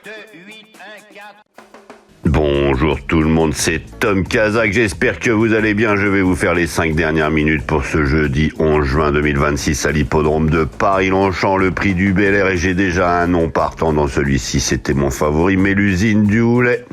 2, 8, 1, 4. Bonjour tout le monde, c'est Tom Kazak, j'espère que vous allez bien. Je vais vous faire les 5 dernières minutes pour ce jeudi 11 juin 2026 à l'hippodrome de Paris-Longchamp, le prix du Bel Air, et j'ai déjà un nom partant dans celui-ci, c'était mon favori, Mélusine du Houlet.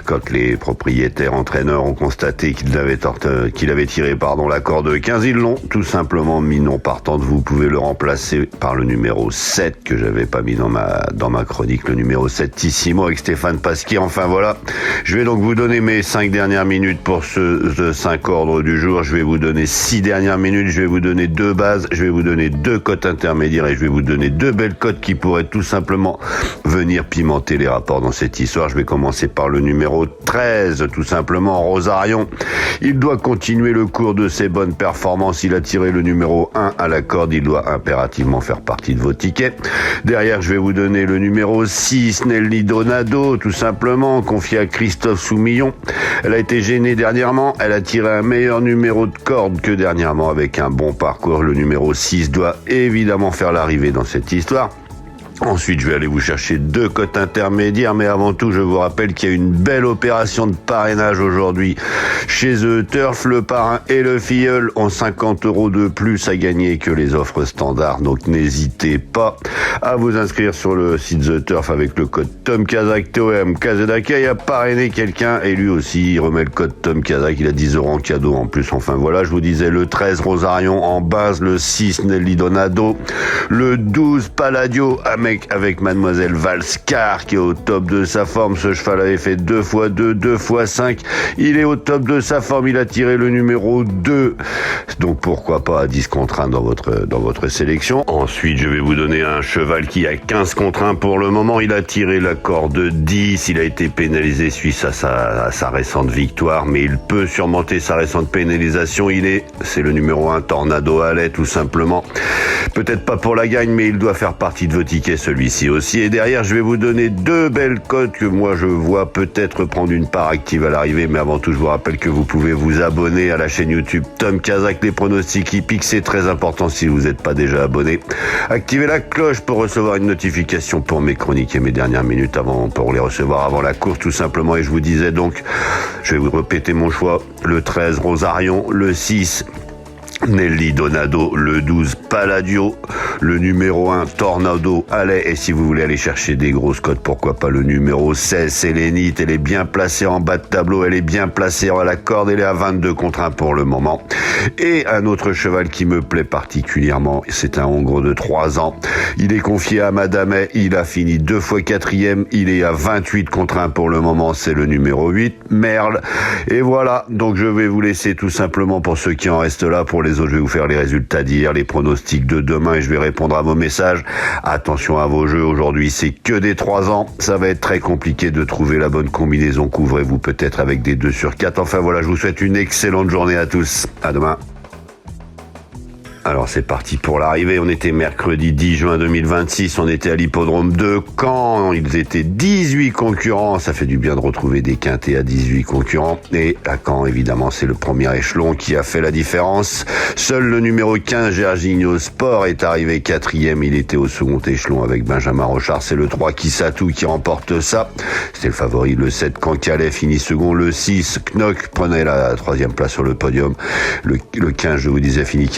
Quand les propriétaires entraîneurs ont constaté qu'il avait tiré la corde 15, ils l'ont tout simplement mis non partante. Vous pouvez le remplacer par le numéro 7 que j'avais pas mis dans ma chronique, le numéro 7 Tissimo avec Stéphane Pasquier. Enfin voilà, je vais donc vous donner mes 5 dernières minutes pour ce 5 ordres du jour. Je vais vous donner 6 dernières minutes, je vais vous donner 2 bases, je vais vous donner 2 cotes intermédiaires et je vais vous donner 2 belles cotes qui pourraient tout simplement venir pimenter les rapports dans cette histoire. Je vais commencer par le numéro 13, tout simplement, Rosarion. Il doit continuer le cours de ses bonnes performances. Il a tiré le numéro 1 à la corde. Il doit impérativement faire partie de vos tickets. Derrière, je vais vous donner le numéro 6, Nelly Donado, tout simplement, confié à Christophe Soumillon. Elle a été gênée dernièrement. Elle a tiré un meilleur numéro de corde que dernièrement avec un bon parcours. Le numéro 6 doit évidemment faire l'arrivée dans cette histoire. Ensuite, je vais aller vous chercher 2 cotes intermédiaires, mais avant tout, je vous rappelle qu'il y a une belle opération de parrainage aujourd'hui chez The Turf. Le parrain et le filleul ont 50 € de plus à gagner que les offres standards, donc n'hésitez pas à vous inscrire sur le site The Turf avec le code Tom Kazak, TOM Kazedaka, et à parrainer quelqu'un, et lui aussi, il remet le code Tom Kazak, il a 10 € en cadeau en plus. Enfin voilà, je vous disais le 13 Rosarion en base, le 6 Nelly Donado, le 12 Palladio avec Mademoiselle Valscar qui est au top de sa forme. Ce cheval avait fait 2x2, 2x5. Il est au top de sa forme. Il a tiré le numéro 2. Donc pourquoi pas à 10 contre 1 dans votre sélection. Ensuite, je vais vous donner un cheval qui a 15 contre 1 pour le moment. Il a tiré la corde 10. Il a été pénalisé suite à sa récente victoire, mais il peut surmonter sa récente pénalisation. C'est le numéro 1 Tornado Alley, tout simplement. Peut-être pas pour la gagne, mais il doit faire partie de vos tickets, celui-ci aussi. Et derrière, je vais vous donner 2 belles cotes que moi je vois peut-être prendre une part active à l'arrivée. Mais avant tout, je vous rappelle que vous pouvez vous abonner à la chaîne YouTube Tom Kazak, les pronostics hippiques. C'est très important si vous n'êtes pas déjà abonné. Activez la cloche pour recevoir une notification pour mes chroniques et mes dernières minutes pour les recevoir avant la course, tout simplement. Et je vous disais donc, je vais vous répéter mon choix. Le 13 Rosarion, le 6 Nelly Donado, le 12 Palladio, le numéro 1 Tornado Alley, et si vous voulez aller chercher des grosses cotes, pourquoi pas le numéro 16 Sélénite. Elle est bien placée en bas de tableau, elle est bien placée à la corde, elle est à 22 contre 1 pour le moment. Et un autre cheval qui me plaît particulièrement, c'est un Hongre de 3 ans. Il est confié à Madamet, il a fini 2 fois 4e, il est à 28 contre 1 pour le moment, c'est le numéro 8 Merle. Et voilà, donc je vais vous laisser tout simplement pour ceux qui en restent là. Pour les autres, je vais vous faire les résultats d'hier, les pronostics de demain, et je vais répondre à vos messages. Attention à vos jeux, aujourd'hui c'est que des 3 ans, ça va être très compliqué de trouver la bonne combinaison. Couvrez-vous peut-être avec des 2 sur 4. Enfin voilà, je vous souhaite une excellente journée à tous. À demain. Alors c'est parti pour l'arrivée. On était mercredi 10 juin 2026, on était à l'hippodrome de Caen. Ils étaient 18 concurrents, ça fait du bien de retrouver des quintés à 18 concurrents. Et à Caen, évidemment, c'est le premier échelon qui a fait la différence. Seul le numéro 15, Gerginho Sport, est arrivé 4e. Il était au second échelon avec Benjamin Rochard. C'est le 3 Kissatou qui remporte ça. C'était le favori. Le 7 Cancalais finit second. Le 6 Knock prenait la 3e place sur le podium. Le 15, je vous disais, finit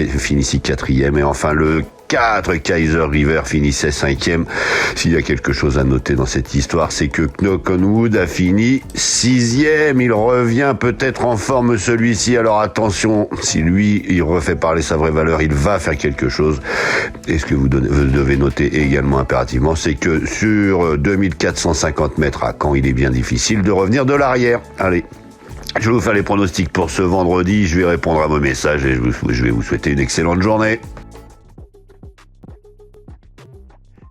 4e, et enfin le 4 Kaiser River finissait 5e. S'il y a quelque chose à noter dans cette histoire, c'est que Knock on Wood a fini 6e. Il revient peut-être en forme, celui-ci. Alors attention, si lui il refait parler sa vraie valeur, il va faire quelque chose. Et ce que vous devez noter également impérativement, c'est que sur 2450 mètres à Caen, il est bien difficile de revenir de l'arrière. Allez, je vais vous faire les pronostics pour ce vendredi, je vais répondre à vos messages et je vais vous souhaiter une excellente journée.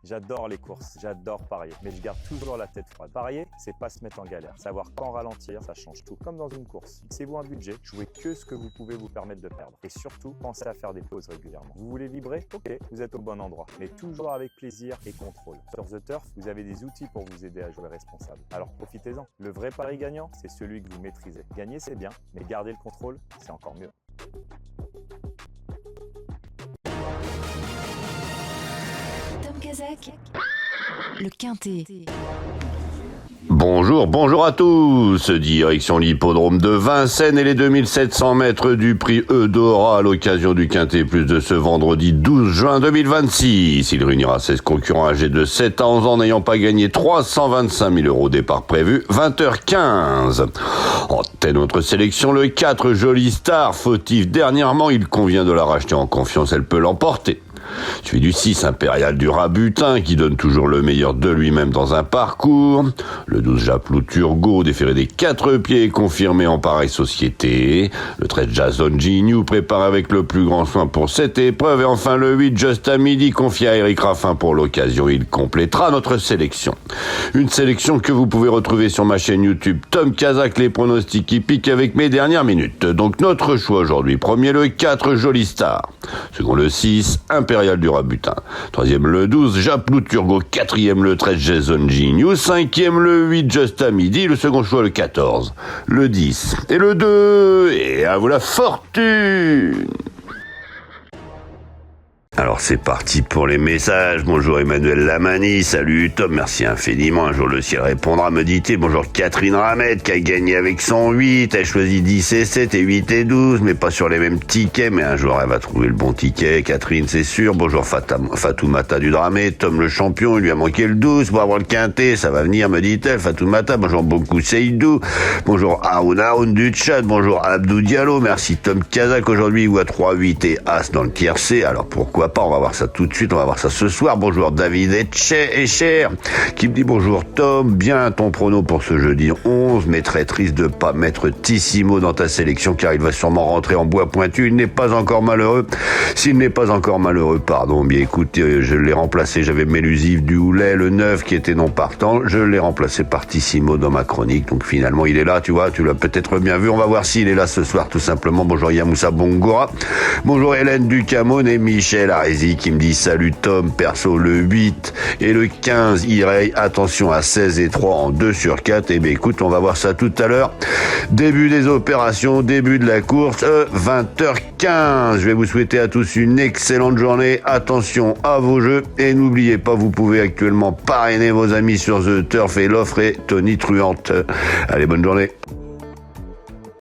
J'adore les courses, j'adore parier, mais je garde toujours la tête froide. Parier, c'est pas se mettre en galère. Savoir quand ralentir, ça change tout. Comme dans une course. Fixez-vous un budget, jouez que ce que vous pouvez vous permettre de perdre. Et surtout, pensez à faire des pauses régulièrement. Vous voulez vibrer? Ok, vous êtes au bon endroit. Mais toujours avec plaisir et contrôle. Sur The Turf, vous avez des outils pour vous aider à jouer responsable. Alors profitez-en. Le vrai pari gagnant, c'est celui que vous maîtrisez. Gagner, c'est bien, mais garder le contrôle, c'est encore mieux. Tom Kazak, le quintet. Bonjour à tous. Direction l'hippodrome de Vincennes et les 2700 mètres du prix Eudora à l'occasion du Quintet Plus de ce vendredi 12 juin 2026. Il réunira 16 concurrents âgés de 7 à 11 ans n'ayant pas gagné 325 000 € départ prévu, 20h15. En tête notre sélection, le 4 Jolie Star, fautif dernièrement, il convient de la racheter en confiance, elle peut l'emporter. Suivi du 6 Impérial du Rabutin qui donne toujours le meilleur de lui-même dans un parcours. Le 12 Japlou Turgot déféré des 4 pieds confirmé en pareille société. Le 13 Jason Gignoux préparé avec le plus grand soin pour cette épreuve. Et enfin le 8 Just à midi confié à Eric Raffin pour l'occasion. Il complétera notre sélection. Une sélection que vous pouvez retrouver sur ma chaîne YouTube Tom Kazak, les pronostics hippiques avec mes dernières minutes. Donc notre choix aujourd'hui. Premier le 4 Jolie Star. Second le 6 Impérial du Rabutin. Troisième le 12 Japlou Turgot. Quatrième le 13 Jason Gignoux. Cinquième le 8 Just à midi. Le second choix le 14. Le 10 et le 2. Et à vous la fortune. Alors c'est parti pour les messages. Bonjour Emmanuel Lamani, salut Tom, merci infiniment. Un jour le ciel répondra, me dit-il. Bonjour Catherine Ramette qui a gagné avec son 8. Elle choisit 10 et 7 et 8 et 12, mais pas sur les mêmes tickets. Mais un jour elle va trouver le bon ticket, Catherine c'est sûr. Bonjour Fatoumata du Dramé, Tom le champion, il lui a manqué le 12 pour avoir le quintet. Ça va venir, me dit-elle. Fatoumata, bonjour beaucoup Seydou. Bonjour Haoun du chat. Bonjour Abdou Diallo, merci Tom Kazak. Aujourd'hui il voit 3, 8 et As dans le tiercé. Alors pourquoi pas, on va voir ça tout de suite, on va voir ça ce soir. Bonjour David et Cher qui me dit bonjour Tom, bien ton prono pour ce jeudi 11, mais très triste de pas mettre Tissimo dans ta sélection car il va sûrement rentrer en bois pointu, il n'est pas encore malheureux. S'il n'est pas encore malheureux, pardon, bien écoute, je l'ai remplacé, j'avais Mélusif du Houlet, le 9 qui était non partant, je l'ai remplacé par Tissimo dans ma chronique, donc finalement il est là, tu vois, tu l'as peut-être bien vu, on va voir s'il est là ce soir tout simplement. Bonjour Yamoussa Bongora, bonjour Hélène Ducamon et Michel Arési qui me dit salut Tom, perso le 8 et le 15 Irey, attention à 16 et 3 en 2 sur 4. Et bien écoute, on va voir ça tout à l'heure. Début des opérations, début de la course, 20h15. Je vais vous souhaiter à tous une excellente journée. Attention à vos jeux et n'oubliez pas, vous pouvez actuellement parrainer vos amis sur The Turf et l'offre est tonitruante. Allez, bonne journée.